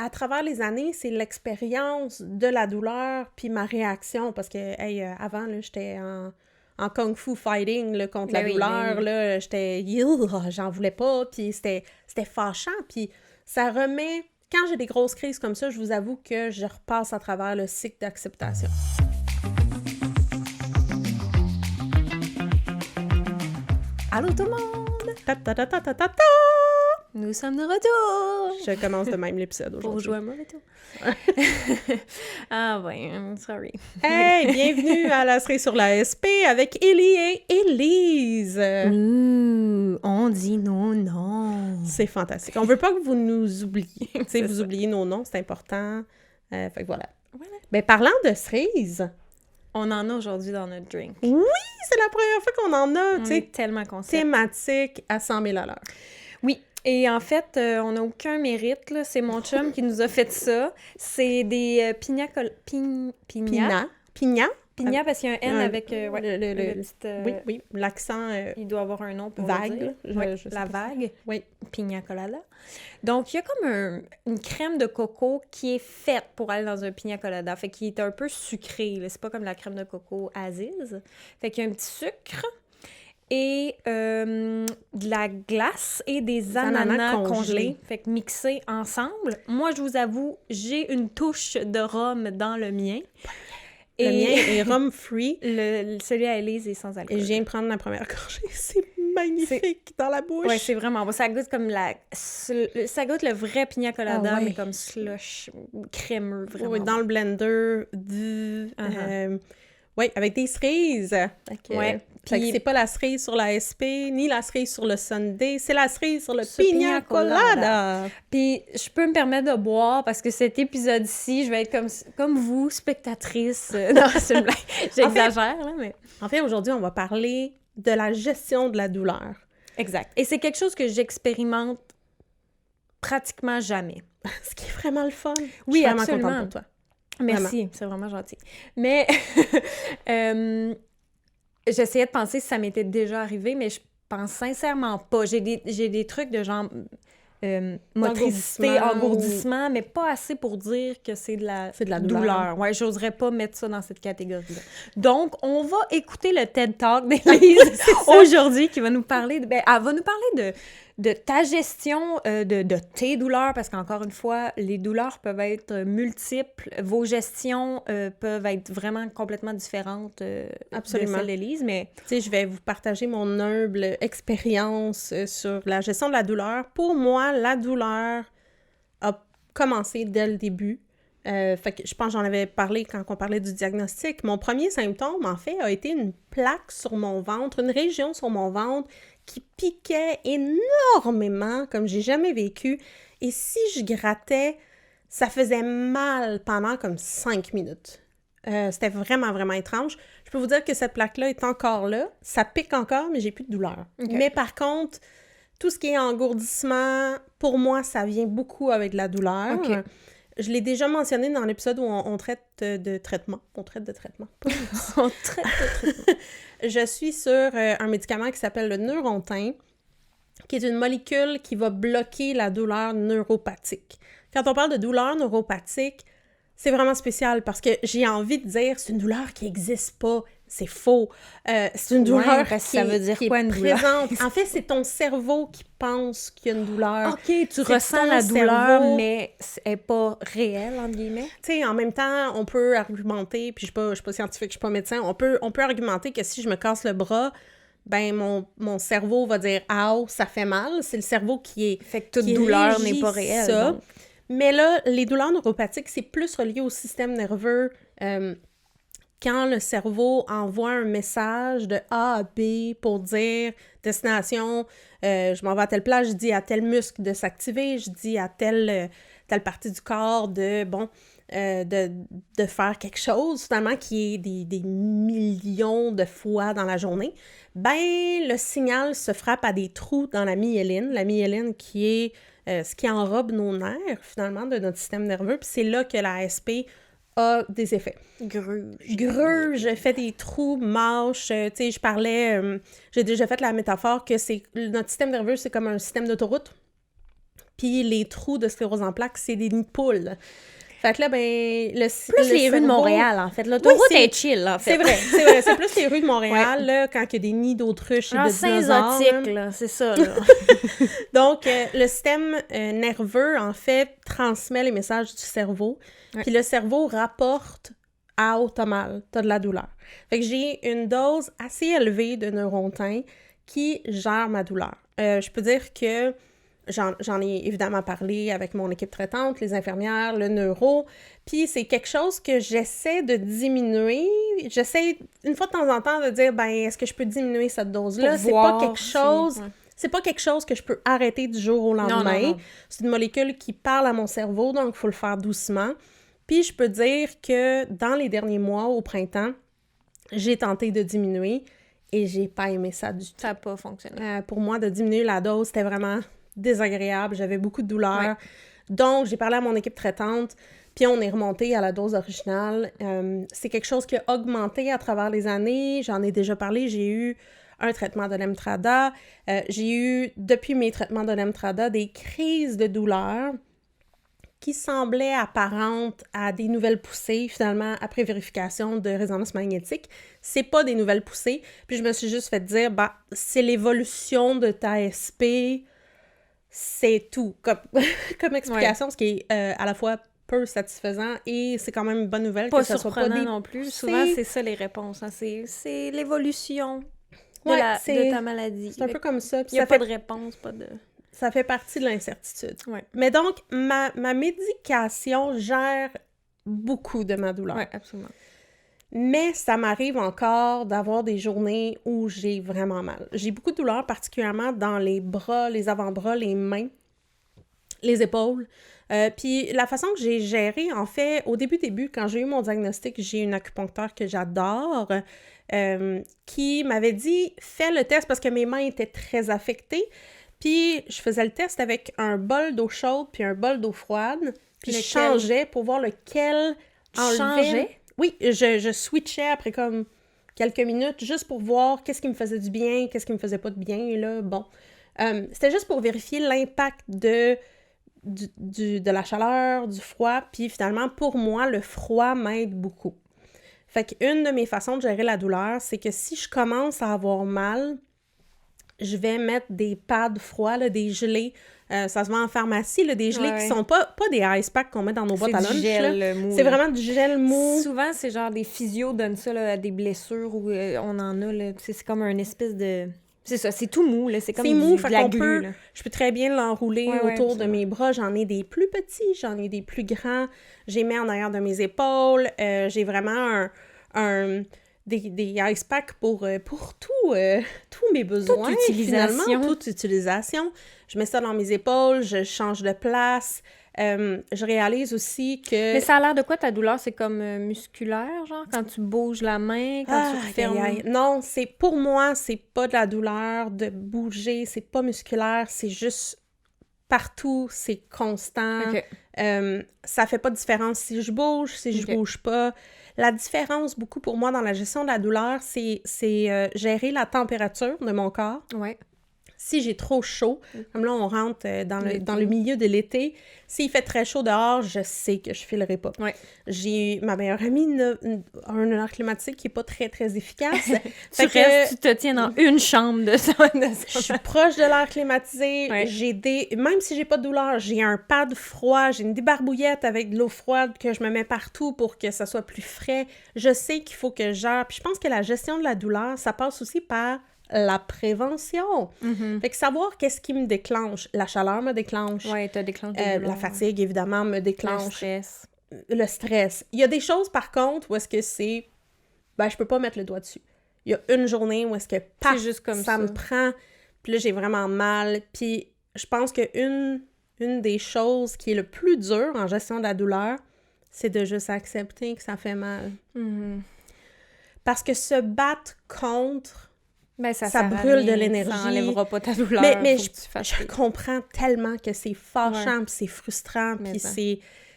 à travers les années, c'est l'expérience de la douleur puis ma réaction, parce que, avant, là, j'étais en kung-fu fighting là, contre la douleur, là, j'étais... J'en voulais pas, puis c'était fâchant, puis ça remet... Quand j'ai des grosses crises comme ça, je vous avoue que je repasse à travers le cycle d'acceptation. Allô tout le monde! Ta-ta-ta-ta-ta-ta! Nous sommes de retour! Je commence de même l'épisode aujourd'hui. Pour jouer un mauvais tour. Ah ouais, sorry. Hey, bienvenue à la cerise sur la SP avec Ellie et Élise. On dit nos noms. C'est fantastique. On veut pas que vous nous oubliez. Tu sais, vous ça. oubliez nos noms, c'est important. Fait que voilà. Ben, parlant de cerises, On en a aujourd'hui dans notre drink. oui, c'est la première fois qu'on en a, On tu sais, est tellement conscients. thématique à 100 000 à l'heure. Oui, et en fait, on n'a aucun mérite, là. C'est mon chum qui nous a fait ça. C'est des pina... Pina, parce qu'il y a un N avec le petite... oui, l'accent Il doit avoir un nom pour vague. le dire. là. Ouais, Je sais la pas. vague. Oui. Pina colada. Donc, il y a comme une crème de coco qui est faite pour aller dans un pina colada. Fait qu'il est un peu sucré, là. C'est pas comme la crème de coco Aziz. Fait qu'il y a un petit sucre et de la glace et des ananas congelés. Fait que mixés ensemble. Moi, je vous avoue, j'ai une touche de rhum dans le mien. Le mien est rhum free. Celui à Élise est sans alcool. Et je viens de prendre la première gorgée. C'est magnifique dans la bouche. Oui, c'est vraiment bon. Ça goûte comme ça goûte le vrai pina colada, Ah ouais. mais comme slush, crémeux, vraiment. Oui, dans le blender. Oui, avec des cerises. Ouais. Fait que Puis- c'est pas la cerise sur la SP, ni la cerise sur le sundae, c'est la cerise sur le Sur pina pina colada. Puis je peux me permettre de boire parce que cet épisode-ci, je vais être comme vous, spectatrice. Non, c'est une blague. J'exagère, là, mais... En fait, aujourd'hui, on va parler de la gestion de la douleur. Exact. Et c'est quelque chose que j'expérimente pratiquement jamais. Ce qui est vraiment le fun. Oui, je suis vraiment absolument. contente pour toi. Merci, c'est vraiment gentil. Mais j'essayais de penser si ça m'était déjà arrivé, mais je pense sincèrement pas. J'ai des trucs de genre motricité, engourdissement, mais pas assez pour dire que c'est de la douleur. Ouais, j'oserais pas mettre ça dans cette catégorie-là. Donc, on va écouter le TED Talk d'Élise aujourd'hui qui va nous parler elle va nous parler de ta gestion de tes douleurs, parce qu'encore une fois, les douleurs peuvent être multiples. Vos gestions peuvent être vraiment complètement différentes Absolument. de celle d'Élise, mais... Tu sais, je vais vous partager mon humble expérience sur la gestion de la douleur. Pour moi, la douleur a commencé dès le début. Fait que je pense que j'en avais parlé quand on parlait du diagnostic. Mon premier symptôme, en fait, a été une plaque sur mon ventre, une région sur mon ventre qui piquait énormément, comme j'ai jamais vécu. Et si je grattais, ça faisait mal pendant comme 5 minutes. C'était vraiment, vraiment étrange. Je peux vous dire que cette plaque-là est encore là. Ça pique encore, mais j'ai plus de douleur. Okay. Mais par contre, tout ce qui est engourdissement, pour moi, ça vient beaucoup avec de la douleur. Okay. Je l'ai déjà mentionné dans l'épisode où on traite de traitement. On traite de traitement. On traite de traitement. Je suis sur un médicament qui s'appelle le Neurontin, qui est une molécule qui va bloquer la douleur neuropathique. Quand on parle de douleur neuropathique, c'est vraiment spécial parce que j'ai envie de dire c'est une douleur qui n'existe pas. C'est faux. C'est une douleur ça veut dire quoi, une présente. En fait, c'est ton cerveau qui pense qu'il y a une douleur. OK, tu ressens la douleur, mais elle n'est pas réelle, entre guillemets. Tu sais, en même temps, on peut argumenter, puis je suis pas scientifique, je suis pas médecin, on peut argumenter que si je me casse le bras, ben mon cerveau va dire « Ow, ça fait mal ». C'est le cerveau qui est... Fait que toute douleur n'est pas réelle. Ça. Mais là, les douleurs neuropathiques, c'est plus relié au système nerveux. Quand le cerveau envoie un message de A à B pour dire « Destination, je m'en vais à telle place », je dis à tel muscle de s'activer, je dis à telle partie du corps de faire quelque chose, finalement, qui est des millions de fois dans la journée, ben le signal se frappe à des trous dans la myéline. La myéline qui est ce qui enrobe nos nerfs, finalement, de notre système nerveux. Puis c'est là que la SP a des effets. Gruge, fait des trous, mâches. Tu sais, je parlais... j'ai déjà fait la métaphore que notre système nerveux, c'est comme un système d'autoroute. Puis les trous de sclérose en plaques, c'est des nids de poules. Fait que là, ben... Plus les rues de Montréal, en fait. L'autoroute est chill, en fait. C'est vrai. C'est plus les rues de Montréal, là, quand il y a des nids d'autruches et de dinosaures. Saint-Zotique, là, c'est ça, là. Donc, le système nerveux, en fait, transmet les messages du cerveau. Puis le cerveau rapporte « Ah, oh, t'as mal, t'as de la douleur ». Fait que j'ai une dose assez élevée de neurontin qui gère ma douleur. Je peux dire que j'en ai évidemment parlé avec mon équipe traitante, les infirmières, le neuro, puis c'est quelque chose que j'essaie de diminuer. J'essaie, une fois de temps en temps, de dire, ben est-ce que je peux diminuer cette dose-là? C'est pas quelque chose... Ouais. C'est pas quelque chose que je peux arrêter du jour au lendemain. Non. C'est une molécule qui parle à mon cerveau, donc il faut le faire doucement. Puis je peux dire que dans les derniers mois, au printemps, j'ai tenté de diminuer et j'ai pas aimé ça du tout. Ça n'a pas fonctionné. Pour moi, de diminuer la dose, c'était vraiment désagréable. J'avais beaucoup de douleur. Ouais. Donc, j'ai parlé à mon équipe traitante, puis on est remonté à la dose originale. C'est quelque chose qui a augmenté à travers les années. J'en ai déjà parlé. J'ai eu un traitement de l'Emtrada. J'ai eu, depuis mes traitements de l'Emtrada, des crises de douleur qui semblaient apparentes à des nouvelles poussées, finalement, après vérification de résonance magnétique. C'est pas des nouvelles poussées. Puis je me suis juste fait dire, bah, c'est l'évolution de ta SP, c'est tout. Comme explication, ce qui est à la fois peu satisfaisant et c'est quand même une bonne nouvelle que ça soit pas des non plus. Souvent, c'est ça les réponses. Hein. C'est l'évolution de ta maladie. C'est un peu comme ça. Il n'y a pas de réponse, pas de... Ça fait partie de l'incertitude. Ouais. Mais donc, ma médication gère beaucoup de ma douleur. Oui, absolument. Mais ça m'arrive encore d'avoir des journées où j'ai vraiment mal. J'ai beaucoup de douleur, particulièrement dans les bras, les avant-bras, les mains, les épaules. Puis la façon que j'ai géré, en fait, au début, quand j'ai eu mon diagnostic, j'ai une acupuncteur que j'adore qui m'avait dit « Fais le test » parce que mes mains étaient très affectées. Puis je faisais le test avec un bol d'eau chaude puis un bol d'eau froide. Puis je changeais pour voir lequel enlevait. Oui, je switchais après comme quelques minutes juste pour voir qu'est-ce qui me faisait du bien, qu'est-ce qui me faisait pas de bien. Et là, bon, c'était juste pour vérifier l'impact de la chaleur, du froid. Puis finalement, pour moi, le froid m'aide beaucoup. Fait qu'une de mes façons de gérer la douleur, c'est que si je commence à avoir mal, je vais mettre des pads froids, là, des gelées. Ça se vend en pharmacie, là, des gelées qui sont pas des ice packs qu'on met dans nos boîtes à lunch. C'est du gel mou. C'est vraiment du gel mou. Souvent, c'est genre des physios donnent ça là, à des blessures où on en a. Là, c'est comme un espèce de... C'est ça, c'est tout mou. Là, c'est comme de la glu. Je peux très bien l'enrouler autour de mes bras. J'en ai des plus petits, j'en ai des plus grands. J'ai mis en arrière de mes épaules. J'ai vraiment des ice packs pour tous mes besoins, toute utilisation. Je mets ça dans mes épaules, je change de place. Je réalise aussi que... Mais ça a l'air de quoi ta douleur? C'est comme musculaire, genre, quand tu bouges la main, quand tu refermes... Non, pour moi, c'est pas de la douleur de bouger, c'est pas musculaire, c'est juste partout, c'est constant. Okay. Ça fait pas de différence si je bouge, si je bouge pas. La différence, beaucoup pour moi, dans la gestion de la douleur, c'est gérer la température de mon corps. Ouais. Si j'ai trop chaud, comme là, on rentre dans le milieu de l'été, s'il fait très chaud dehors, je sais que je filerai pas. Ouais. Ma meilleure amie a un air climatique qui est pas très, très efficace. Tu te tiens dans une chambre de ça. Je suis proche de l'air climatisé. Ouais. Même si j'ai pas de douleur, j'ai un pad froid, j'ai une débarbouillette avec de l'eau froide que je me mets partout pour que ça soit plus frais. Je sais qu'il faut que je gère. Puis je pense que la gestion de la douleur, ça passe aussi par la prévention. Mm-hmm. Fait que savoir qu'est-ce qui me déclenche. La chaleur me déclenche. Oui, te déclenche la fatigue, évidemment, me déclenche. Le stress. Il y a des choses, par contre, où est-ce que c'est... Ben, je peux pas mettre le doigt dessus. Il y a une journée où est-ce que c'est juste comme ça me prend, puis là, j'ai vraiment mal. Puis je pense que une des choses qui est le plus dur en gestion de la douleur, c'est de juste accepter que ça fait mal. Mm-hmm. Parce que se battre contre... Ben, ça brûle de l'énergie. Ça n'enlèvera pas ta douleur. Mais je comprends tellement que c'est fâchant, puis c'est frustrant, puis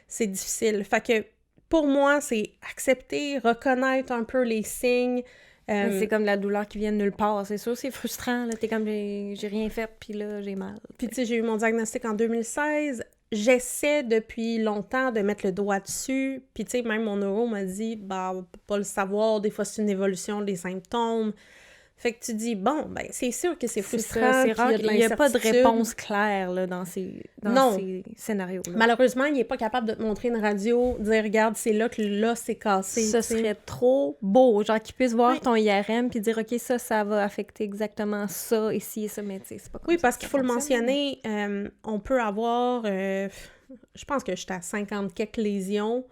c'est difficile. Fait que pour moi, c'est accepter, reconnaître un peu les signes, C'est comme la douleur qui vient de nulle part, c'est sûr, c'est frustrant, là, t'es comme, j'ai rien fait, puis là, j'ai mal. Puis tu sais, j'ai eu mon diagnostic en 2016, j'essaie depuis longtemps de mettre le doigt dessus, puis tu sais, même mon neuro m'a dit, bah, on peut pas le savoir, des fois c'est une évolution des symptômes. Fait que tu dis, bon, ben c'est sûr que c'est frustrant, c'est rare qu'il n'y a pas de réponse claire là, dans ces scénarios-là. Malheureusement, il n'est pas capable de te montrer une radio, dire, regarde, c'est là que l'os c'est cassé. Ce serait trop beau, genre qu'ils puissent voir ton IRM puis dire, OK, ça va affecter exactement ça, ici et ça, mais tu sais, c'est pas comme ça. Oui, parce qu'il faut le mentionner, on peut avoir, je pense que j'étais à 50 quelques lésions,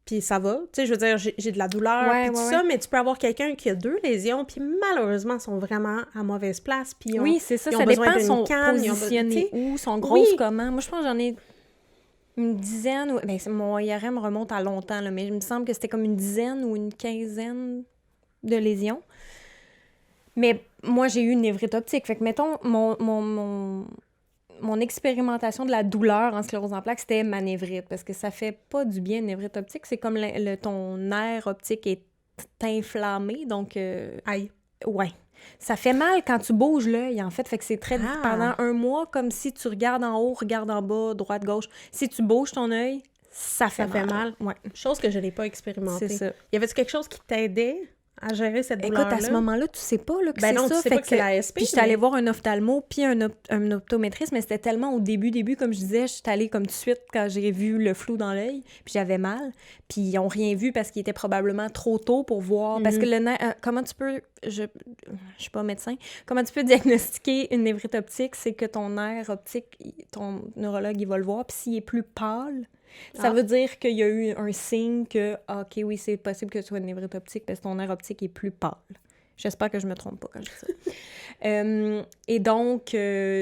puis ça va. Tu sais, je veux dire, j'ai de la douleur, puis tout ça, mais tu peux avoir quelqu'un qui a 2 lésions, puis malheureusement, sont vraiment à mauvaise place, puis oui, c'est ça, ils ont ça besoin dépend, d'une sont canne, positionnés où, sont grosses comment. Moi, je pense que j'en ai une dizaine, ben, mon IRM remonte à longtemps, là, mais il me semble que c'était comme une dizaine ou une quinzaine de lésions. Mais moi, j'ai eu une névrite optique. Fait que, mettons, mon expérimentation de la douleur en sclérose en plaques, c'était ma névrite, parce que ça fait pas du bien, une névrite optique. C'est comme ton nerf optique est inflammé, donc... Aïe. Ouais. Ça fait mal quand tu bouges l'œil, en fait. Fait que c'est très... Pendant un mois, comme si tu regardes en haut, regardes en bas, droite, gauche. Si tu bouges ton œil, ça fait mal. Ouais. Chose que je n'ai pas expérimentée. C'est ça. Y avait-tu quelque chose qui t'aidait à gérer cette douleur-là? Écoute, à ce moment-là, tu sais pas là, que c'est non, ça. Tu sais pas que c'est la SP. Puis j'étais allée voir un ophtalmo puis un optométriste, mais c'était tellement au début, comme je disais, j'étais allée comme tout de suite quand j'ai vu le flou dans l'œil, puis j'avais mal. Puis ils ont rien vu parce qu'il était probablement trop tôt pour voir. Parce que le nerf... comment tu peux... Je suis pas médecin. Comment tu peux diagnostiquer une névrite optique? C'est que ton nerf optique, ton neurologue, il va le voir, puis s'il est plus pâle... Ça veut dire qu'il y a eu un signe que, OK, oui, c'est possible que tu sois une névrite optique parce que ton nerf optique est plus pâle. J'espère que je me trompe pas quand je dis ça. Et donc,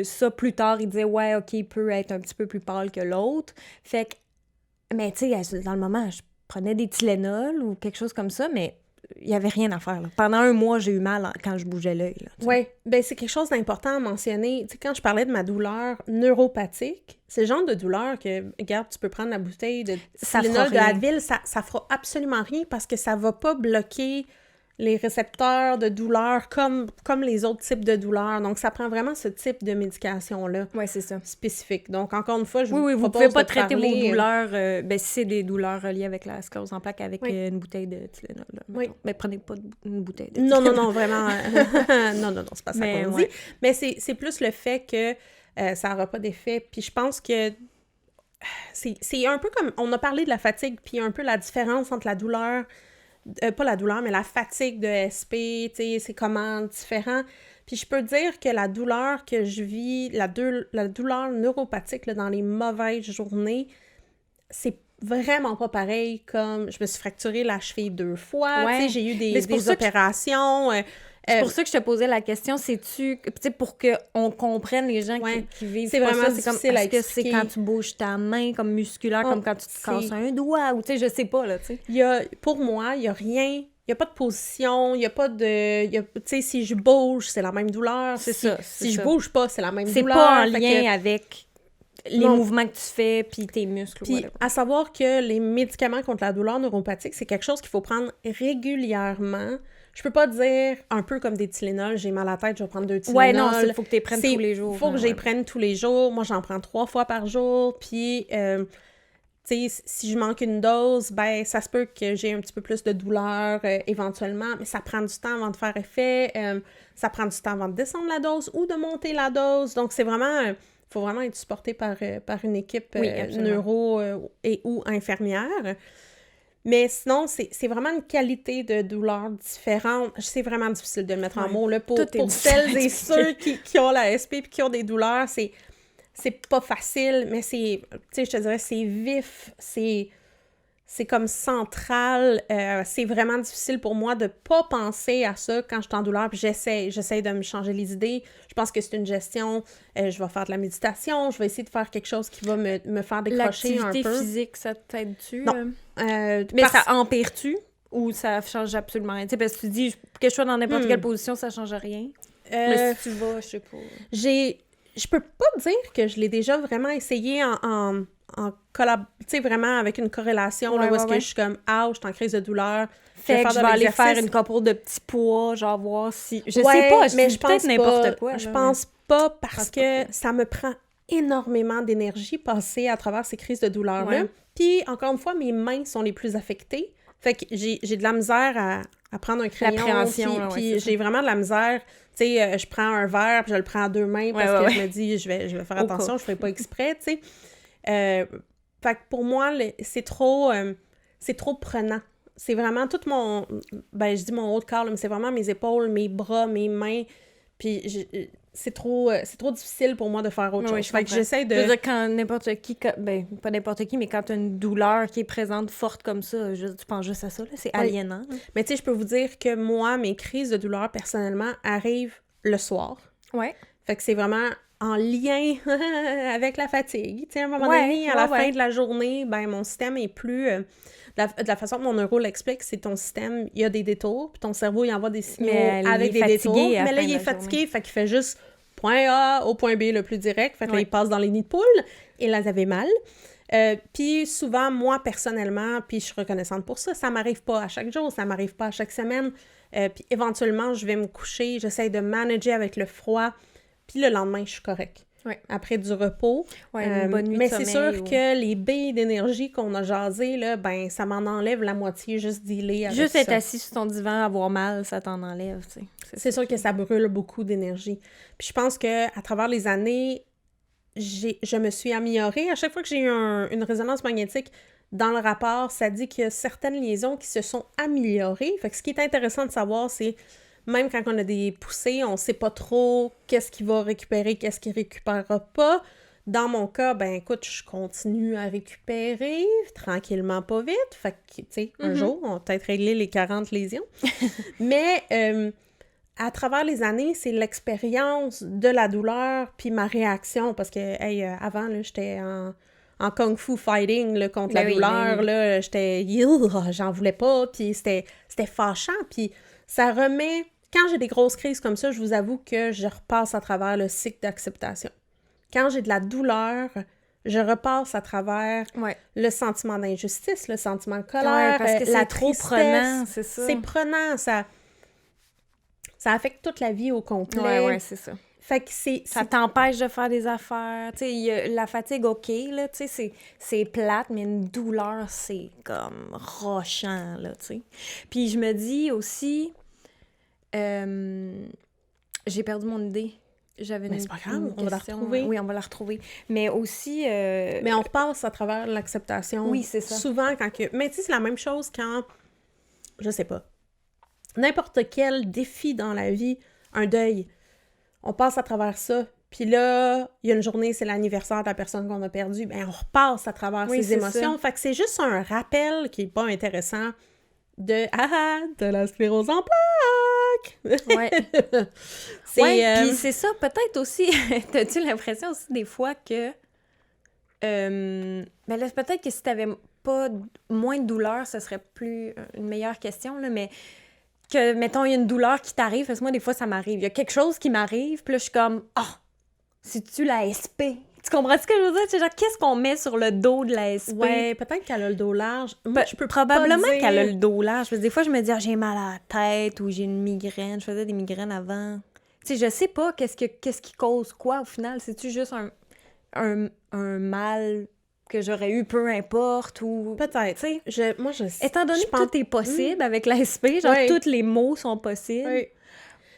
ça, plus tard, il disait, ouais, OK, il peut être un petit peu plus pâle que l'autre. Fait que, mais tu sais, dans le moment, je prenais des Tylenol ou quelque chose comme ça, mais il n'y avait rien à faire. Là. Pendant un mois, j'ai eu mal quand je bougeais l'œil. Oui, bien, c'est quelque chose d'important à mentionner. Tu sais, quand je parlais de ma douleur neuropathique, c'est le genre de douleur que, regarde, tu peux prendre la bouteille de Tylenol de Advil, ça fera absolument rien parce que ça va pas bloquer les récepteurs de douleur comme les autres types de douleurs. Donc, ça prend vraiment ce type de médication-là. Oui, c'est ça. Spécifique. Donc, encore une fois, vous pouvez pas traiter vos douleurs, si c'est des douleurs reliées avec la sclérose en plaques, avec une bouteille de Tylenol. Oui. Mais prenez pas une bouteille de Tylenol. Non, vraiment. non, c'est pas ça qu'on dit. Mais c'est plus le fait que ça n'aura pas d'effet. Puis je pense que c'est un peu comme... On a parlé de la fatigue, puis un peu la différence entre la douleur... pas la douleur, mais la fatigue de SP, tu sais, c'est comment différent. Puis je peux dire que la douleur que je vis, la douleur neuropathique là, dans les mauvaises journées, c'est vraiment pas pareil comme je me suis fracturé la cheville 2 fois, tu sais, j'ai eu des opérations... c'est pour ça que je te posais la question, c'est-tu, tu sais, pour qu'on comprenne les gens qui vivent c'est vraiment difficile à expliquer. Est-ce que c'est quand tu bouges ta main comme musculaire, comme quand tu te casses un doigt, ou tu sais, je sais pas, là, tu sais. Pour moi, il y a rien, il y a pas de position, il y a pas de... Tu sais, si je bouge, c'est la même douleur. Si je bouge pas, c'est la même douleur. C'est pas en lien avec... les mouvements que tu fais, puis tes muscles. Puis, à savoir que les médicaments contre la douleur neuropathique, c'est quelque chose qu'il faut prendre régulièrement. Je peux pas dire, un peu comme des Tylenol, j'ai mal à la tête, je vais prendre 2 Tylenol. Ouais, non, il faut que tu les prennes tous les jours. Il faut que je les prenne tous les jours. Moi, j'en prends 3 fois par jour. Puis, tu sais, si je manque une dose, ben ça se peut que j'ai un petit peu plus de douleur éventuellement, mais ça prend du temps avant de faire effet. Ça prend du temps avant de descendre la dose ou de monter la dose. Donc, c'est vraiment... faut vraiment être supporté par une équipe neuro et ou infirmière. Mais sinon, c'est vraiment une qualité de douleur différente. C'est vraiment difficile de le mettre en mots. Là, pour celles et ceux qui ont la SP et qui ont des douleurs, c'est pas facile, mais c'est, tu sais, je te dirais, c'est vif, c'est comme central. C'est vraiment difficile pour moi de pas penser à ça quand je suis en douleur, puis j'essaie de me changer les idées. Je pense que c'est une gestion. Je vais faire de la méditation, je vais essayer de faire quelque chose qui va me faire décrocher un peu. L'activité physique, ça t'aide-tu? Non. Mais ça empire-tu? Ou ça change absolument rien? Tu sais, parce que tu dis que je sois dans n'importe quelle position, ça change rien. Mais si tu vas, je sais pas. Je peux pas dire que je l'ai déjà vraiment essayé en tu sais, vraiment avec une corrélation, là, où est-ce que je suis comme, je suis en crise de douleur. Fait que je vais aller faire une couple de petits poids, genre voir si... Je sais pas, mais je pense n'importe quoi. Je pense pas parce que ça me prend énormément d'énergie passer à travers ces crises de douleur-là. Puis, encore une fois, mes mains sont les plus affectées. Fait que j'ai de la misère à prendre un crayon. L'appréhension, puis j'ai vraiment de la misère. Tu sais, je prends un verre, puis je le prends à 2 mains parce que je me dis, je vais faire attention, je fais pas exprès, tu sais. Fait que pour moi, c'est trop prenant. C'est vraiment tout mon... Ben, je dis mon haut de corps, là, mais c'est vraiment mes épaules, mes bras, mes mains. Puis c'est trop difficile pour moi de faire autre chose. Fait que j'essaie de... Je veux dire, quand n'importe qui... Ben, pas n'importe qui, mais quand tu as une douleur qui est présente, forte comme ça, tu penses juste à ça, là. C'est aliénant. Là. Mais tu sais, je peux vous dire que moi, mes crises de douleur, personnellement, arrivent le soir. Ouais. Fait que c'est vraiment en lien avec la fatigue. Tu sais, à un moment donné, à la fin de la journée, ben mon système est plus... de la façon que mon neuro l'explique, c'est ton système, il y a des détours, puis ton cerveau, il envoie des signaux avec des détours. Mais là, il est fatigué, fait qu'il fait juste point A au point B le plus direct. Fait que là, il passe dans les nids de poule, et là, ça avait mal. Puis souvent, moi, personnellement, puis je suis reconnaissante pour ça, ça m'arrive pas à chaque jour, ça m'arrive pas à chaque semaine. Puis éventuellement, je vais me coucher, j'essaie de manager avec le froid, puis le lendemain, je suis correcte. Après du repos. Une bonne nuit mais de sommeil, c'est sûr que les billes d'énergie qu'on a jasées, là, ben, ça m'en enlève la moitié, juste dealer avec juste ça. être assis sur ton divan, avoir mal, ça t'en enlève, tu sais. C'est sûr que ça brûle beaucoup d'énergie. Puis je pense que à travers les années, je me suis améliorée. À chaque fois que j'ai eu une résonance magnétique dans le rapport, ça dit qu'il y a certaines liaisons qui se sont améliorées. Fait que ce qui est intéressant de savoir, c'est même quand on a des poussées, on sait pas trop qu'est-ce qui va récupérer, qu'est-ce qui récupérera pas. Dans mon cas, ben écoute, je continue à récupérer tranquillement, pas vite. Fait que, tu sais, un jour, on va peut-être régler les 40 lésions. Mais à travers les années, c'est l'expérience de la douleur puis ma réaction. Parce que, avant, là, j'étais en kung-fu fighting là, contre la douleur. Là, j'étais... J'en voulais pas, puis c'était fâchant. Puis ça remet... Quand j'ai des grosses crises comme ça, je vous avoue que je repasse à travers le cycle d'acceptation. Quand j'ai de la douleur, je repasse à travers le sentiment d'injustice, le sentiment de colère, parce que la c'est trop prenant, c'est ça. C'est prenant, ça affecte toute la vie au complet. Ouais, c'est ça. Fait que ça t'empêche de faire des affaires. Tu sais, la fatigue, OK, là, tu sais, c'est plate, mais une douleur, c'est comme rochant, là, tu sais. Puis je me dis aussi... j'ai perdu mon idée. Mais c'est pas grave, on va la retrouver. Oui, on va la retrouver. Mais aussi... Mais on repasse à travers l'acceptation. Oui, c'est ça. Souvent, quand... Mais tu sais, c'est la même chose quand... Je sais pas. N'importe quel défi dans la vie, un deuil, on passe à travers ça. Puis là, il y a une journée, c'est l'anniversaire de la personne qu'on a perdue. Ben on repasse à travers ces émotions. Ça. Fait que c'est juste un rappel qui est pas intéressant de la sclérose en plaques! Ouais. Puis c'est ça, peut-être aussi, t'as-tu l'impression aussi des fois que... ben là, peut-être que si t'avais pas moins de douleur, ce serait plus une meilleure question, là, mais que, mettons, il y a une douleur qui t'arrive, parce que moi, des fois, ça m'arrive. Il y a quelque chose qui m'arrive, puis là, je suis comme, c'est-tu la SP? Tu comprends ce que je veux dire? C'est genre, qu'est-ce qu'on met sur le dos de la SP? Ouais, peut-être qu'elle a le dos large. Moi, je peux probablement pas dire... qu'elle a le dos large. Parce que des fois, je me dis, j'ai mal à la tête ou j'ai une migraine. Je faisais des migraines avant. Tu sais, je sais pas qu'est-ce qui cause quoi au final. C'est-tu juste un mal que j'aurais eu, peu importe, ou... Peut-être. Tu sais, moi, je étant donné que tout est possible avec la SP, genre, tous les mots sont possibles. Oui.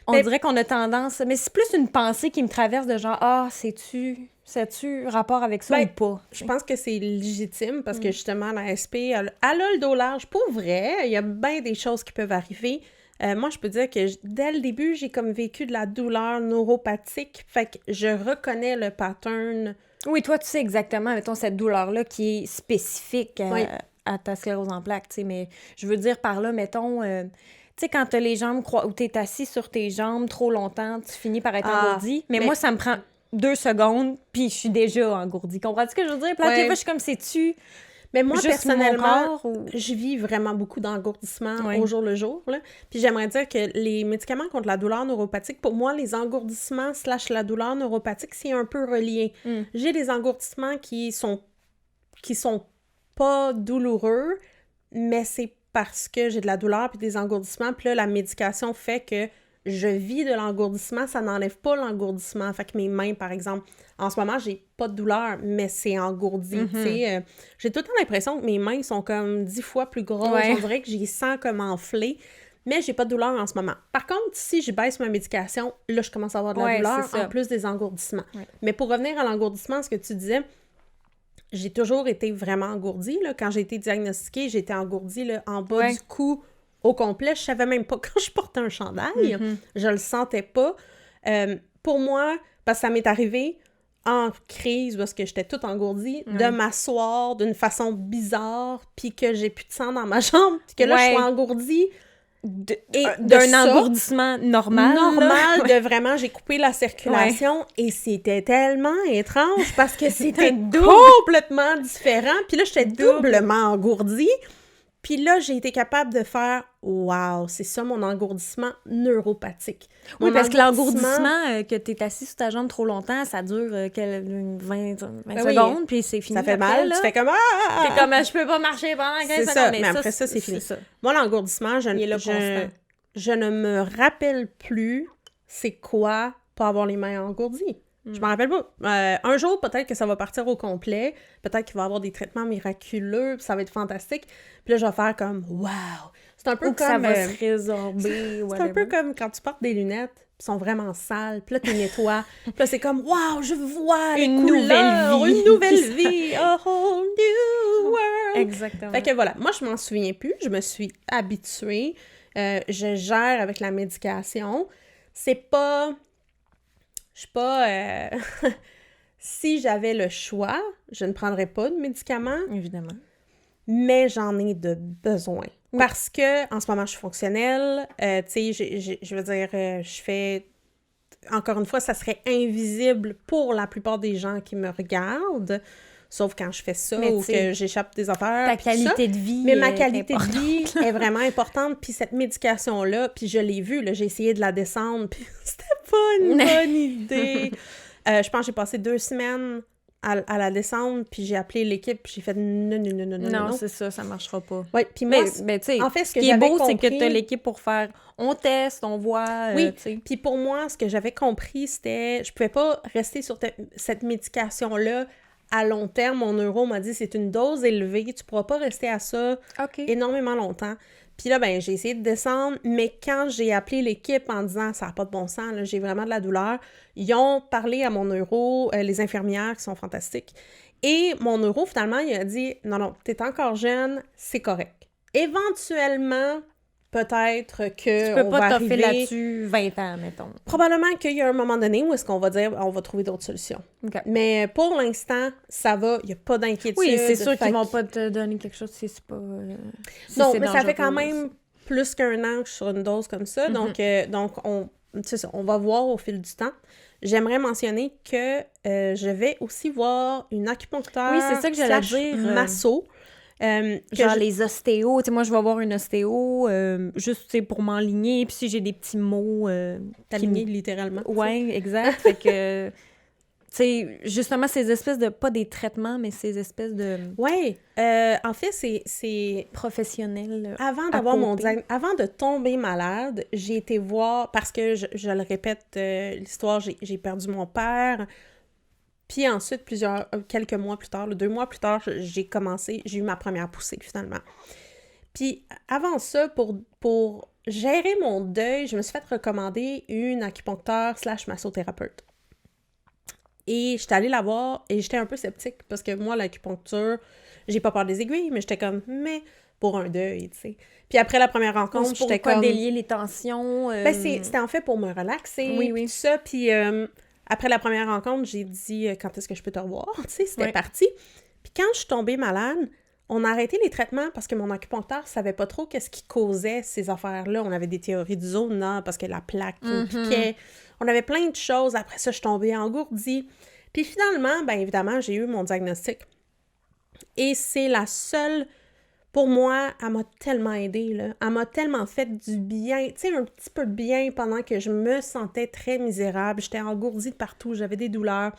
On dirait qu'on a tendance... Mais c'est plus une pensée qui me traverse de genre, c'est-tu rapport avec ça ou pas? Je pense que c'est légitime parce que justement, la SP, elle a le dos large. Pour vrai, il y a bien des choses qui peuvent arriver. Moi, je peux dire que dès le début, j'ai comme vécu de la douleur neuropathique. Fait que je reconnais le pattern. Oui, toi, tu sais exactement, mettons, cette douleur-là qui est spécifique à ta sclérose en plaques, tu sais. Mais je veux dire par là, mettons... tu sais, quand t'as les jambes où t'es assis sur tes jambes trop longtemps, tu finis par être engourdi. Mais moi, ça me prend 2 secondes, puis je suis déjà engourdie. Comprends-tu ce que je veux dire? Puis là, des fois, je suis comme, sais-tu... Mais moi, personnellement, je vis vraiment beaucoup d'engourdissement au jour le jour. Là. Puis j'aimerais dire que les médicaments contre la douleur neuropathique, pour moi, les engourdissements / la douleur neuropathique, c'est un peu relié. J'ai des engourdissements qui sont qui sont pas douloureux, mais c'est parce que j'ai de la douleur puis des engourdissements. Puis là, la médication fait que je vis de l'engourdissement, ça n'enlève pas l'engourdissement. Fait que mes mains, par exemple, en ce moment, j'ai pas de douleur, mais c'est engourdi, tu sais. J'ai tout le temps l'impression que mes mains sont comme 10 fois plus grosses. On dirait que j'y sens comme enflées, mais j'ai pas de douleur en ce moment. Par contre, si je baisse ma médication, là, je commence à avoir de la douleur, en plus des engourdissements. Mais pour revenir à l'engourdissement, ce que tu disais, j'ai toujours été vraiment engourdie, là. Quand j'ai été diagnostiquée, j'étais engourdie, là, en bas du cou au complet. Je savais même pas quand je portais un chandail. Je le sentais pas. Pour moi, parce que ça m'est arrivé en crise, parce que j'étais toute engourdie, de m'asseoir d'une façon bizarre, puis que j'ai plus de sang dans ma jambe, puis que là, je suis engourdie. D'un engourdissement normal. De vraiment, j'ai coupé la circulation et c'était tellement étrange parce que c'était complètement différent. Puis là, j'étais doublement engourdie. Puis là, j'ai été capable de faire « Wow, c'est ça mon engourdissement neuropathique. » Oui, parce que l'engourdissement, que t'es assis sur ta jambe trop longtemps, ça dure 20 secondes, puis c'est fini. Ça fait mal, là. Tu fais comme « Ah! » T'es comme « Je peux pas marcher pendant 15 secondes. » C'est ça, mais après ça, c'est fini. Ça. Moi, l'engourdissement, je ne me rappelle plus c'est quoi pas avoir les mains engourdies. Je m'en rappelle pas. Un jour, peut-être que ça va partir au complet. Peut-être qu'il va y avoir des traitements miraculeux, puis ça va être fantastique. Puis là, je vais faire comme « Wow! » C'est un peu comme... ça va se résorber. C'est un peu comme quand tu portes des lunettes, puis sont vraiment sales, puis là, tu nettoies. Puis là, c'est comme « Wow! Je vois les couleurs! Une nouvelle vie! A whole new world! » Exactement. Fait que voilà, moi, je m'en souviens plus. Je me suis habituée. Je gère avec la médication. C'est pas... Je suis pas... Si j'avais le choix, je ne prendrais pas de médicaments. Évidemment. Mais j'en ai de besoin. Oui. Parce que en ce moment, je suis fonctionnelle. Tu sais, je veux dire, je fais... Encore une fois, ça serait invisible pour la plupart des gens qui me regardent. Sauf quand je fais ça ou que j'échappe des affaires. Ta qualité de vie. Mais ma qualité de vie est vraiment importante. Puis cette médication-là, puis je l'ai vue, là, j'ai essayé de la descendre, puis c'était pas une bonne idée. Je pense que j'ai passé 2 semaines à la descendre, puis j'ai appelé l'équipe, puis j'ai fait non. Non, c'est ça, ça marchera pas. Oui, puis moi, mais tu sais, en fait, ce qui est beau, c'est que tu as l'équipe pour faire, on teste, on voit, oui, puis pour moi, ce que j'avais compris, c'était, je pouvais pas rester sur cette médication-là à long terme. Mon neuro m'a dit, c'est une dose élevée, tu pourras pas rester à ça énormément longtemps. Puis là, ben j'ai essayé de descendre, mais quand j'ai appelé l'équipe en disant « ça n'a pas de bon sens, là, j'ai vraiment de la douleur », ils ont parlé à mon neuro, les infirmières qui sont fantastiques, et mon neuro, finalement, il a dit « non, t'es encore jeune, c'est correct. Éventuellement, peut-être que tu peux pas t'offer là-dessus 20 ans, mettons. » Probablement qu'il y a un moment donné où est-ce qu'on va dire on va trouver d'autres solutions. Okay. Mais pour l'instant, ça va, il n'y a pas d'inquiétude. Oui, c'est sûr qu'ils vont pas te donner quelque chose si c'est pas... non, mais ça fait quand même plus qu'1 an que je suis sur une dose comme ça. Donc on va voir au fil du temps. J'aimerais mentionner que je vais aussi voir une acupuncteur. Oui, c'est ça que j'allais dire. Masso. Genre les ostéos, tu sais, moi je vais voir une ostéo juste, tu sais, pour m'enligner, puis si j'ai des petits mots... T'aligner littéralement. Oui, exact, fait que... Tu sais, justement, ces espèces de... Pas des traitements, mais ces espèces de... Oui, en fait, c'est... Professionnel. Avant d'avoir avant de tomber malade, j'ai été voir... Parce que, je le répète, l'histoire, j'ai perdu mon père... Puis ensuite, quelques mois plus tard, 2 mois plus tard, j'ai eu ma première poussée, finalement. Puis avant ça, pour gérer mon deuil, je me suis fait recommander une acupuncteur / massothérapeute. Et j'étais allée la voir et j'étais un peu sceptique parce que moi, l'acupuncture, j'ai pas peur des aiguilles, mais j'étais comme, mais pour un deuil, tu sais. Puis après la première rencontre, j'étais comme... Pour délier les tensions. Ben, c'était en fait pour me relaxer. Oui. Tout ça, puis... Après la première rencontre, j'ai dit « Quand est-ce que je peux te revoir? » Tu sais, c'était parti. Puis quand je suis tombée malade, on a arrêté les traitements parce que mon acupuncteur savait pas trop qu'est-ce qui causait ces affaires-là. On avait des théories du zona parce que la plaque qui me piquait. On avait plein de choses. Après ça, je suis tombée engourdie. Puis finalement, bien évidemment, j'ai eu mon diagnostic. Et c'est la seule... Pour moi, elle m'a tellement aidée, là. Elle m'a tellement fait du bien, tu sais, un petit peu de bien pendant que je me sentais très misérable. J'étais engourdie de partout, j'avais des douleurs.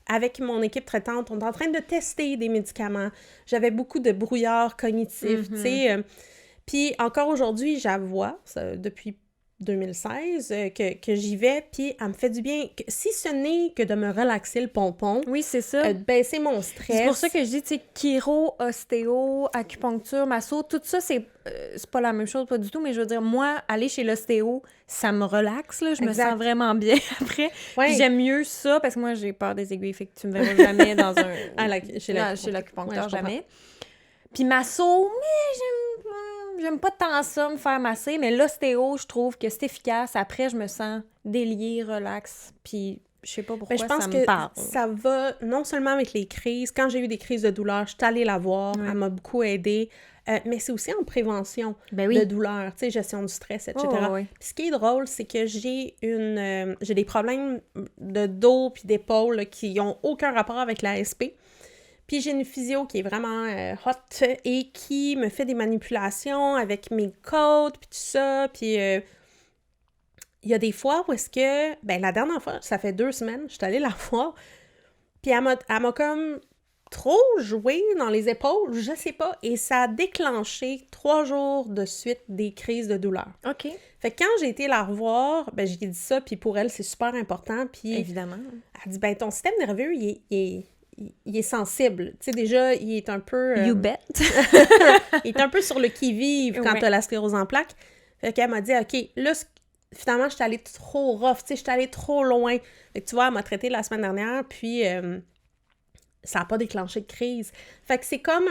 avec mon équipe traitante, on est en train de tester des médicaments. J'avais beaucoup de brouillard cognitif, tu sais. Puis encore aujourd'hui, j'avoue, depuis 2016, que j'y vais, puis elle me fait du bien. Si ce n'est que de me relaxer le pompon, oui, c'est ça. Baisser mon stress. C'est pour ça que je dis, tu sais, chiro, ostéo, acupuncture, masso, tout ça, c'est pas la même chose, pas du tout, mais je veux dire, moi, aller chez l'ostéo, ça me relaxe, là, je me sens vraiment bien après. Ouais. Puis j'aime mieux ça, parce que moi, j'ai peur des aiguilles, fait que tu me verras jamais dans un... chez l'acupuncteur, jamais. Puis masso, mais j'aime pas tant ça, me faire masser, mais l'ostéo, je trouve que c'est efficace. Après, je me sens déliée, relax, puis je sais pas pourquoi ça me parle. Je pense que ça va non seulement avec les crises. Quand j'ai eu des crises de douleur, je suis allée la voir, elle m'a beaucoup aidée, mais c'est aussi en prévention de douleur, tu sais, gestion du stress, etc. Puis ce qui est drôle, c'est que j'ai des problèmes de dos puis d'épaule qui n'ont aucun rapport avec la SP. Puis j'ai une physio qui est vraiment hot et qui me fait des manipulations avec mes côtes, puis tout ça. Puis il y a des fois où est-ce que... Ben la dernière fois, ça fait 2 semaines, je suis allée la voir, puis elle m'a comme trop joué dans les épaules, je sais pas, et ça a déclenché 3 jours de suite des crises de douleur. OK. Fait que quand j'ai été la revoir, ben j'ai dit ça, puis pour elle, c'est super important, puis... Évidemment. Elle dit, ben ton système nerveux, il est sensible. Tu sais, déjà, il est un peu... You bet! il est un peu sur le qui-vive quand t'as la sclérose en plaques. Fait qu'elle m'a dit, OK, là, finalement, je suis allée trop rough, tu sais, je suis allée trop loin. Fait que tu vois, elle m'a traité la semaine dernière, puis ça n'a pas déclenché de crise. Fait que c'est comme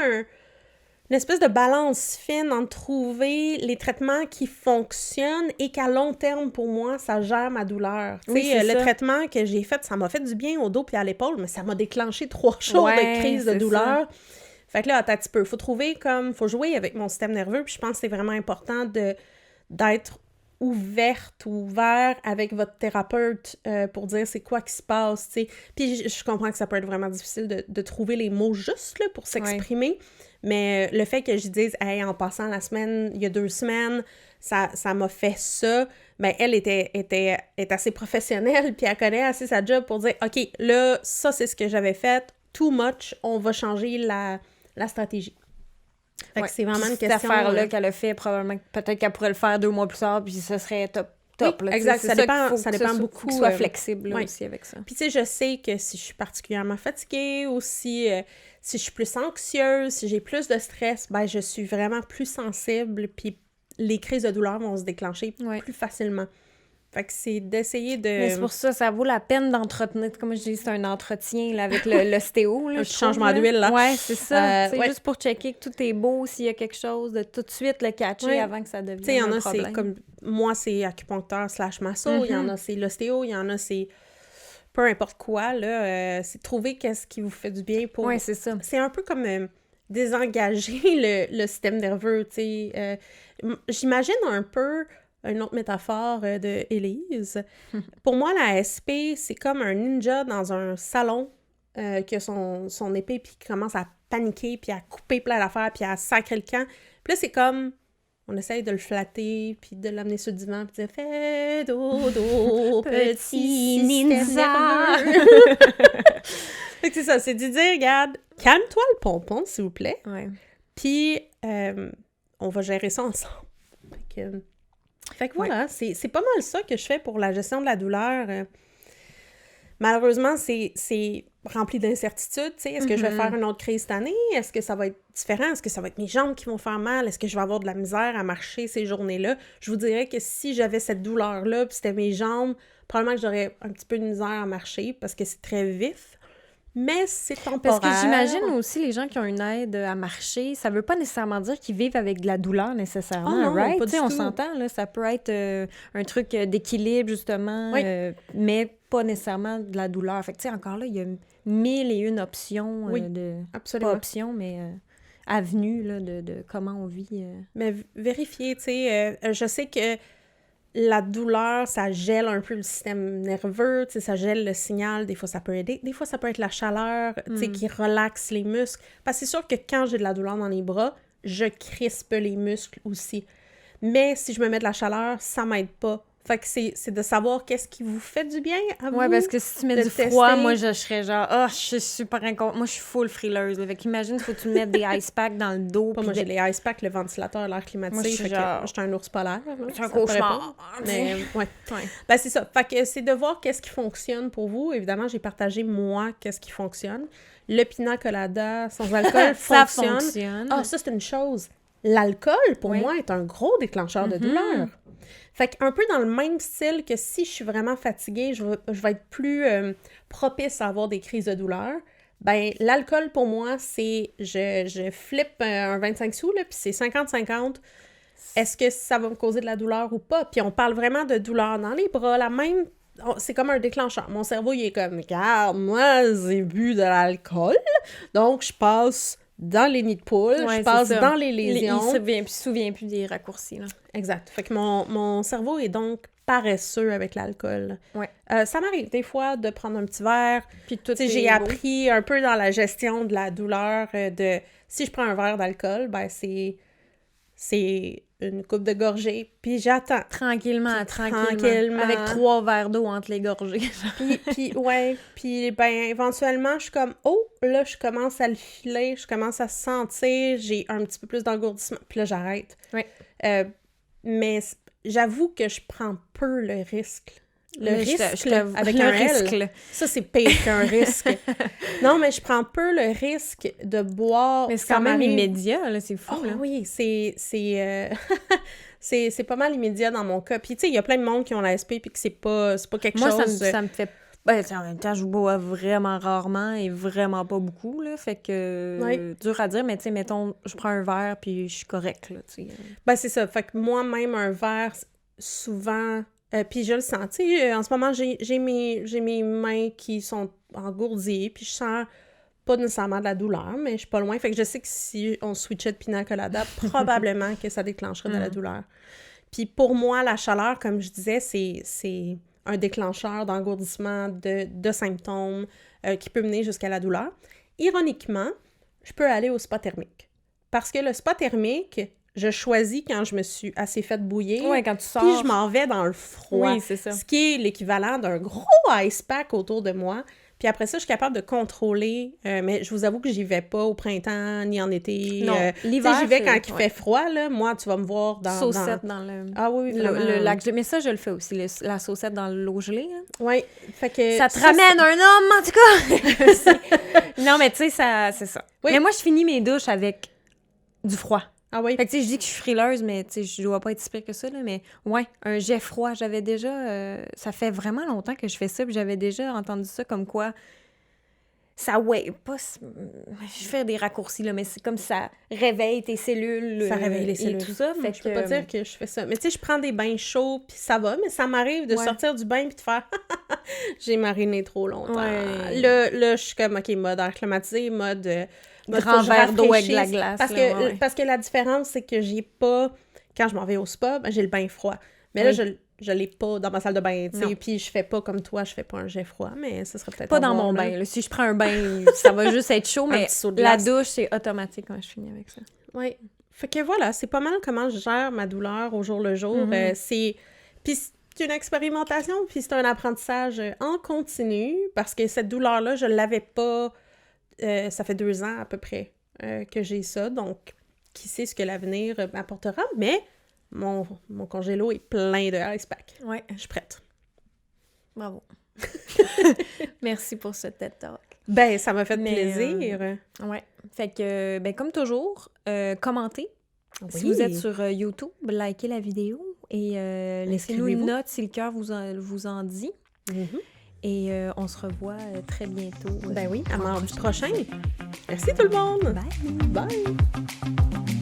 une espèce de balance fine entre trouver les traitements qui fonctionnent et qu'à long terme, pour moi, ça gère ma douleur. Tu sais, le traitement que j'ai fait, ça m'a fait du bien au dos puis à l'épaule, mais ça m'a déclenché 3 jours de crise de douleur. Ça. Fait que là, attends un petit peu. Faut jouer avec mon système nerveux, puis je pense que c'est vraiment important d'être ouvert avec votre thérapeute pour dire c'est quoi qui se passe, tu sais. Puis je comprends que ça peut être vraiment difficile de trouver les mots justes là, pour s'exprimer, mais le fait que je dise « Hey, en passant la semaine, il y a 2 semaines, ça m'a fait ça », ben elle est assez professionnelle, puis elle connaît assez sa job pour dire « OK, là, ça, c'est ce que j'avais fait, too much, on va changer la stratégie ». Fait que c'est vraiment une question... Cette affaire-là qu'elle a fait, probablement, peut-être qu'elle pourrait le faire 2 mois plus tard, puis ce serait top. Oui, là, exact. Ça dépend beaucoup. Qu'il soit flexible là, aussi avec ça. Puis tu sais, je sais que si je suis particulièrement fatiguée ou si je suis plus anxieuse, si j'ai plus de stress, ben je suis vraiment plus sensible, puis les crises de douleur vont se déclencher plus facilement. Fait que c'est d'essayer de... Mais c'est pour ça, ça vaut la peine d'entretenir. Comme je dis, c'est un entretien là, avec l'ostéo. Un changement d'huile, là. Ouais, c'est ça. C'est juste pour checker que tout est beau, s'il y a quelque chose, de tout de suite le catcher avant que ça devienne un problème. Tu sais, il y en a, c'est comme... Moi, c'est acupuncteur / masso. Il y en a, c'est l'ostéo. Il y en a, c'est... Peu importe quoi, là. C'est trouver qu'est-ce qui vous fait du bien pour... Ouais, c'est ça. C'est un peu comme désengager le système nerveux, tu sais. J'imagine un peu... Une autre métaphore de Élise. Pour moi, la SP, c'est comme un ninja dans un salon qui a son épée puis qui commence à paniquer puis à couper plein d'affaires puis à sacrer le camp. Puis là, c'est comme... On essaye de le flatter puis de l'amener sur le divan puis de dire « Fais dodo, petit ninja! » Fait que c'est ça, c'est de dire « Regarde, calme-toi le pompon, s'il vous plaît. Ouais. » Puis, on va gérer ça ensemble. Fait que voilà, c'est pas mal ça que je fais pour la gestion de la douleur. Malheureusement, c'est rempli d'incertitudes. Est-ce que je vais faire une autre crise cette année? Est-ce que ça va être différent? Est-ce que ça va être mes jambes qui vont faire mal? Est-ce que je vais avoir de la misère à marcher ces journées-là? Je vous dirais que si j'avais cette douleur-là, puis c'était mes jambes, probablement que j'aurais un petit peu de misère à marcher parce que c'est très vif. Mais c'est temporaire. Parce que j'imagine aussi les gens qui ont une aide à marcher, ça veut pas nécessairement dire qu'ils vivent avec de la douleur nécessairement, non, right? Pas du on tout. s'entend, là, ça peut être un truc d'équilibre, justement, mais pas nécessairement de la douleur. Fait que, tu sais, encore là, il y a 1001 options, absolument. Pas options, mais avenues, là, de comment on vit. Mais vérifiez, tu sais, je sais que la douleur, ça gèle un peu le système nerveux, tu sais, ça gèle le signal, des fois ça peut aider, des fois ça peut être la chaleur, tu sais, qui relaxe les muscles. Parce que c'est sûr que quand j'ai de la douleur dans les bras, je crispe les muscles aussi. Mais si je me mets de la chaleur, ça m'aide pas. Fait que c'est de savoir qu'est-ce qui vous fait du bien à vous. Ouais, parce que si tu mets du froid, moi, je serais genre, je suis super inconfortable. Moi, je suis full frileuse. Fait qu'imagine, faut que tu mettes des ice packs dans le dos. Moi, j'ai les ice packs, le ventilateur, l'air climatisé. Moi, je suis un ours polaire. C'est un cauchemar. Mais, ouais. Ben, c'est ça. Fait que c'est de voir qu'est-ce qui fonctionne pour vous. Évidemment, j'ai partagé, moi, qu'est-ce qui fonctionne. Le pina colada sans alcool fonctionne. Ah, ça, c'est une chose. L'alcool, pour moi, est un gros déclencheur de douleur. Fait qu'un peu dans le même style que si je suis vraiment fatiguée, je vais être plus propice à avoir des crises de douleur. Ben, l'alcool, pour moi, c'est... Je flippe un 25 sous, là, puis c'est 50-50. Est-ce que ça va me causer de la douleur ou pas? Puis on parle vraiment de douleur dans les bras, la même... C'est comme un déclencheur. Mon cerveau, il est comme, regarde, moi, j'ai bu de l'alcool, donc je passe dans les nids de poule, je passe dans les lésions. Il se souvient plus des raccourcis, là. Exact. Fait que mon cerveau est donc paresseux avec l'alcool. Ouais. Ça m'arrive des fois de prendre un petit verre. Puis tout j'ai appris un peu dans la gestion de la douleur de si je prends un verre d'alcool, ben c'est une coupe de gorgée, puis j'attends. Tranquillement. Avec 3 verres d'eau entre les gorgées. puis ben éventuellement, je suis comme, oh, là, je commence à le filer, je commence à sentir, j'ai un petit peu plus d'engourdissement, puis là, j'arrête. Oui. Mais j'avoue que je prends peu le risque. Avec le un risque. L. Ça, c'est pire qu'un risque. Non, mais je prends peu le risque de boire. Mais c'est quand même immédiat, là, c'est fou, là. Oui, c'est pas mal immédiat dans mon cas. Puis, tu sais, il y a plein de monde qui ont la SP puis que c'est pas quelque chose... Moi, ça me fait... Ben, en même temps, je bois vraiment rarement et vraiment pas beaucoup, là, fait que dur à dire, mais tu sais, mettons, je prends un verre puis je suis correcte, là, tu sais. Ben, c'est ça, fait que moi-même, un verre, souvent... puis je le sens, tu sais, en ce moment, j'ai mes mains qui sont engourdies, puis je sens pas nécessairement de la douleur, mais je suis pas loin, fait que je sais que si on switchait de pina colada, probablement que ça déclencherait de la douleur. Puis pour moi, la chaleur, comme je disais, c'est un déclencheur d'engourdissement, de symptômes qui peut mener jusqu'à la douleur. Ironiquement, je peux aller au spa thermique. Parce que le spa thermique, je choisis quand je me suis assez fait bouillir. Oui, quand tu sors. Puis je m'en vais dans le froid. Oui, c'est ça. Ce qui est l'équivalent d'un gros ice pack autour de moi. Puis après ça, je suis capable de contrôler. Mais je vous avoue que j'y vais pas au printemps ni en été. Non, l'hiver, j'y vais quand il fait froid, là. Moi, tu vas me voir dans... Saucette dans le... Ah oui, le lac gelé. Mais ça, je le fais aussi, la saucette dans l'eau gelée. Oui, fait que... Ça te ramène un homme, en tout cas! Non, mais tu sais, c'est ça. Oui. Mais moi, je finis mes douches avec du froid. Ah oui? Fait que tu sais, je dis que je suis frileuse, mais tu sais, je dois pas être si pire que ça, là, mais ouais, un jet froid, j'avais déjà... ça fait vraiment longtemps que je fais ça, puis j'avais déjà entendu ça comme quoi... Ça, je fais des raccourcis, là, mais c'est comme ça réveille tes cellules. Ça réveille les cellules. Et tout ça, fait que... Je peux pas dire que je fais ça. Mais tu sais, je prends des bains chauds, puis ça va, mais ça m'arrive de sortir du bain puis de faire « j'ai mariné trop longtemps. Ouais. » Là, je suis comme, OK, mode air climatisé, mode grand verre d'eau avec de la glace. Parce que la différence, c'est que j'ai pas... Quand je m'en vais au spa, ben, j'ai le bain froid. Mais là, je l'ai pas dans ma salle de bain, tu sais, puis je fais pas comme toi, je fais pas un jet froid, mais ça serait peut-être pas dans mon bain, là. Si je prends un bain, ça va juste être chaud, mais la douche, c'est automatique quand je finis avec ça. Oui. Fait que voilà, c'est pas mal comment je gère ma douleur au jour le jour. Puis c'est une expérimentation, puis c'est un apprentissage en continu, parce que cette douleur-là, je l'avais pas... ça fait 2 ans à peu près que j'ai ça, donc qui sait ce que l'avenir m'apportera, mais... Mon congélo est plein de ice pack. Ouais. Je suis prête. Bravo. Merci pour ce TED Talk. Ben, ça m'a fait plaisir. Ouais. Fait que, ben, comme toujours, commentez. Oui. Si vous êtes sur YouTube, likez la vidéo et laissez-nous une note si le cœur vous en dit. Mm-hmm. Et on se revoit très bientôt. Ben oui, à mardi prochain. Merci tout le monde. Bye. Bye.